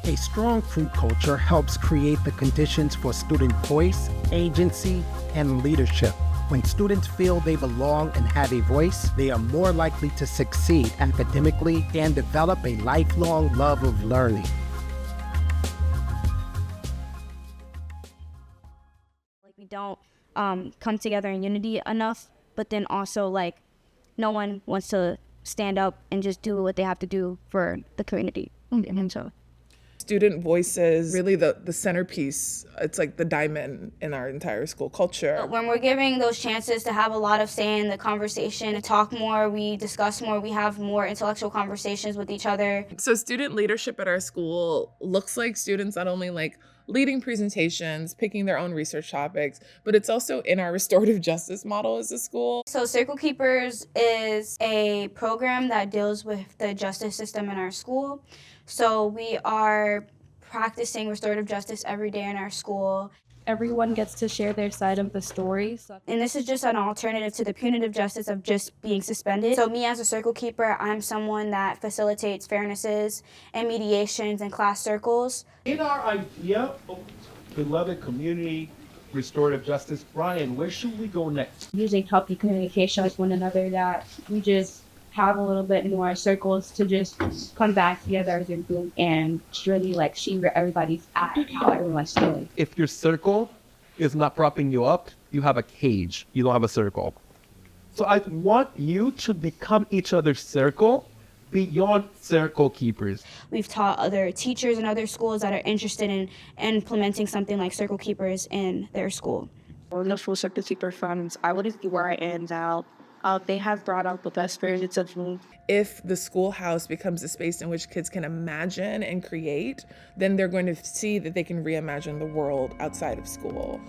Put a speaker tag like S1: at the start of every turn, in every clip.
S1: A strong crew culture helps create the conditions for student voice, agency, and leadership. When students feel they belong and have a voice, they are more likely to succeed academically and develop a lifelong love of learning.
S2: Like we don't come together in unity enough, but then also like no one wants to stand up and just do what they have to do for the community. And so
S3: student voices, really the centerpiece. It's like the diamond in our entire school culture.
S2: when we're giving those chances to have a lot of say in the conversation, to talk more, we discuss more, we have more intellectual conversations with each other.
S3: So student leadership at our school looks like students not only like leading presentations, picking their own research topics, but it's also in our restorative justice model as a school.
S2: So Circle Keepers is a program that deals with the justice system in our school. So we are practicing restorative justice every day in our school.
S4: Everyone gets to share their side of the story.
S2: And this is just an alternative to the punitive justice of just being suspended. So me as a circle keeper, I'm someone that facilitates fairnesses and mediations and class circles.
S5: In our idea of beloved community restorative justice, Brian, where should we go next?
S4: Using healthy communication with one another, that we just have a little bit more circles to just come back together as a group and really like see where everybody's at, how everyone's doing.
S6: If your circle is not propping you up, you have a cage. You don't have a circle. So I want you to become each other's circle beyond circle keepers.
S2: We've taught other teachers in other schools that are interested in implementing something like Circle Keepers in their school.
S7: Wonderful Circle Keeper friends. I wouldn't be where I am now. They have brought out the best versions of me.
S3: If the schoolhouse becomes a space in which kids can imagine and create, then they're going to see that they can reimagine the world outside of school.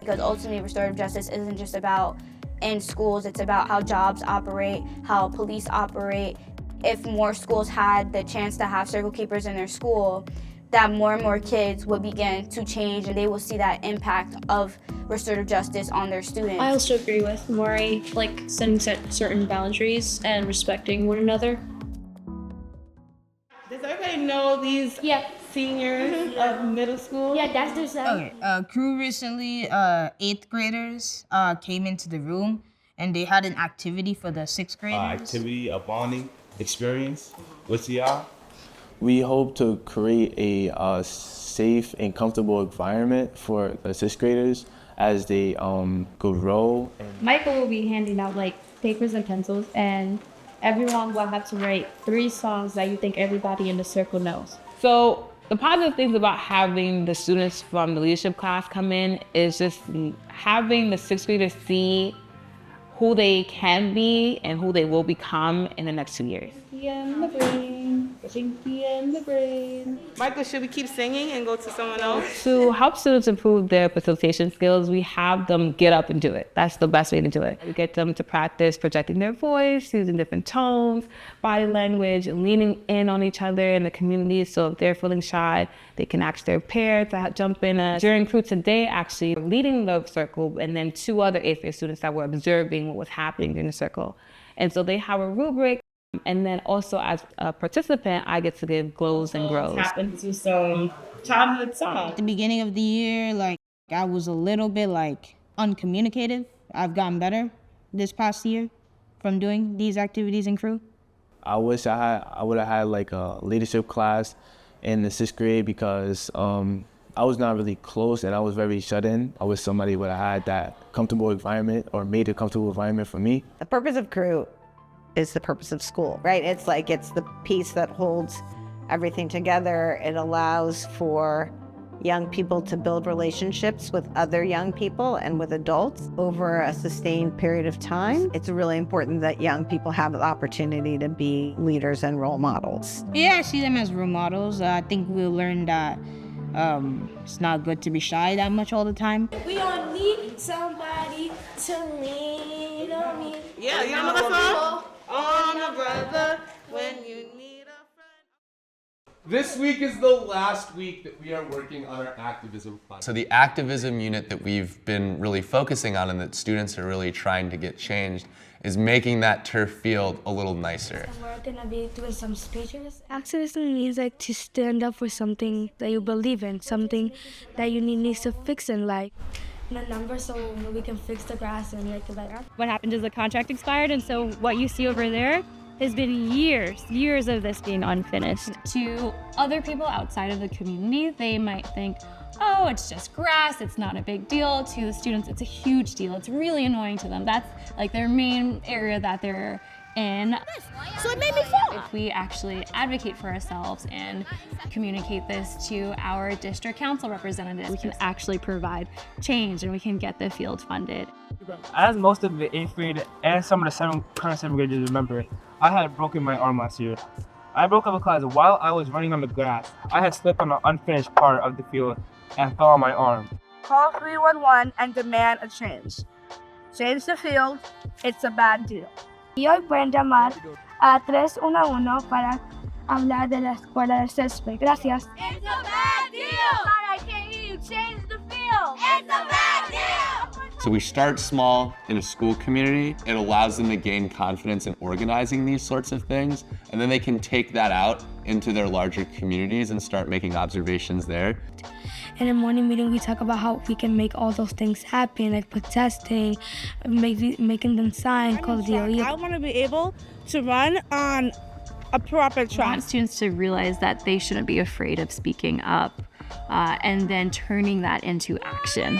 S2: Because ultimately, restorative justice isn't just about in schools, it's about how jobs operate, how police operate. If more schools had the chance to have Circle Keepers in their school, that more and more kids would begin to change and they will see that impact of restorative justice on their students.
S8: I also agree with Maury, like setting certain boundaries and respecting one another.
S7: Does everybody know these seniors of middle school?
S8: Yeah, that's their side.
S9: Okay, crew recently, 8th graders came into the room and they had an activity for the 6th graders.
S10: Activity, a bonding experience with y'all.
S11: We hope to create a safe and comfortable environment for the 6th graders as they grow.
S4: Michael will be handing out like papers and pencils, and everyone will have to write 3 songs that you think everybody in the circle knows.
S12: So the positive things about having the students from the leadership class come in is just having the 6th graders see who they can be and who they will become in the next 2 years.
S4: In the brain, Pinky in the brain.
S7: Michael, should we keep singing and go to someone else?
S12: To help students improve their facilitation skills, we have them get up and do it. That's the best way to do it. We get them to practice projecting their voice, using different tones, body language, leaning in on each other in the community. So if they're feeling shy, they can ask their pair to jump in. During crew today, actually leading the circle, and then 2 other 8th grade students that were observing what was happening in the circle. And so they have a rubric. And then also as a participant, I get to give glows and grows.
S7: Happened to some childhood songs.
S9: At the beginning of the year, like I was a little bit like uncommunicative. I've gotten better this past year from doing these activities in crew.
S11: I wish I would have had like a leadership class in the 6th grade because I was not really close and I was very shut in. I wish somebody would have had that comfortable environment or made a comfortable environment for me.
S13: The purpose of crew is the purpose of school, right? It's like it's the piece that holds everything together. It allows for young people to build relationships with other young people and with adults over a sustained period of time. It's really important that young people have the opportunity to be leaders and role models.
S9: Yeah, I see them as role models. I think we'll learn that it's not good to be shy that much all the time.
S8: We all need somebody to lean on me.
S7: Yeah, you don't know that song? On a brother when you need a friend.
S6: This week is the last week that we are working on our activism plan.
S14: So the activism unit that we've been really focusing on and that students are really trying to get changed is making that turf field a little nicer.
S15: We're gonna be doing some speeches. Activism means like to stand up for something that you believe in, something that you needs to fix in life. The numbers so we can fix the grass and make it better.
S16: What happened is the contract expired, and so what you see over there has been years of this being unfinished.
S8: To other people outside of the community, they might think, oh, it's just grass, it's not a big deal. To the students, it's a huge deal. It's really annoying to them. That's like their main area that they're in.
S15: So it made me fall.
S8: If we actually advocate for ourselves and communicate this to our district council representatives, we can actually provide change and we can get the field funded.
S17: As most of the 8th grade and some of the current 7th graders remember, I had broken my arm last year. I broke up a class while I was running on the grass. I had slipped on an unfinished part of the field and fell on my arm.
S18: Call 311 and demand a change. Change the field, it's a bad deal.
S15: Y hoy pueden llamar a 311 para hablar de la escuela del césped. Gracias.
S18: It's a bad deal! Sorry, I can't hear you. Change the field. It's a bad deal!
S14: So we start small in a school community. It allows them to gain confidence in organizing these sorts of things, and then they can take that out into their larger communities and start making observations there.
S15: In the morning meeting, we talk about how we can make all those things happen, like protesting, making them sign,
S18: I want to be able to run on a proper track.
S8: I want students to realize that they shouldn't be afraid of speaking up and then turning that into action.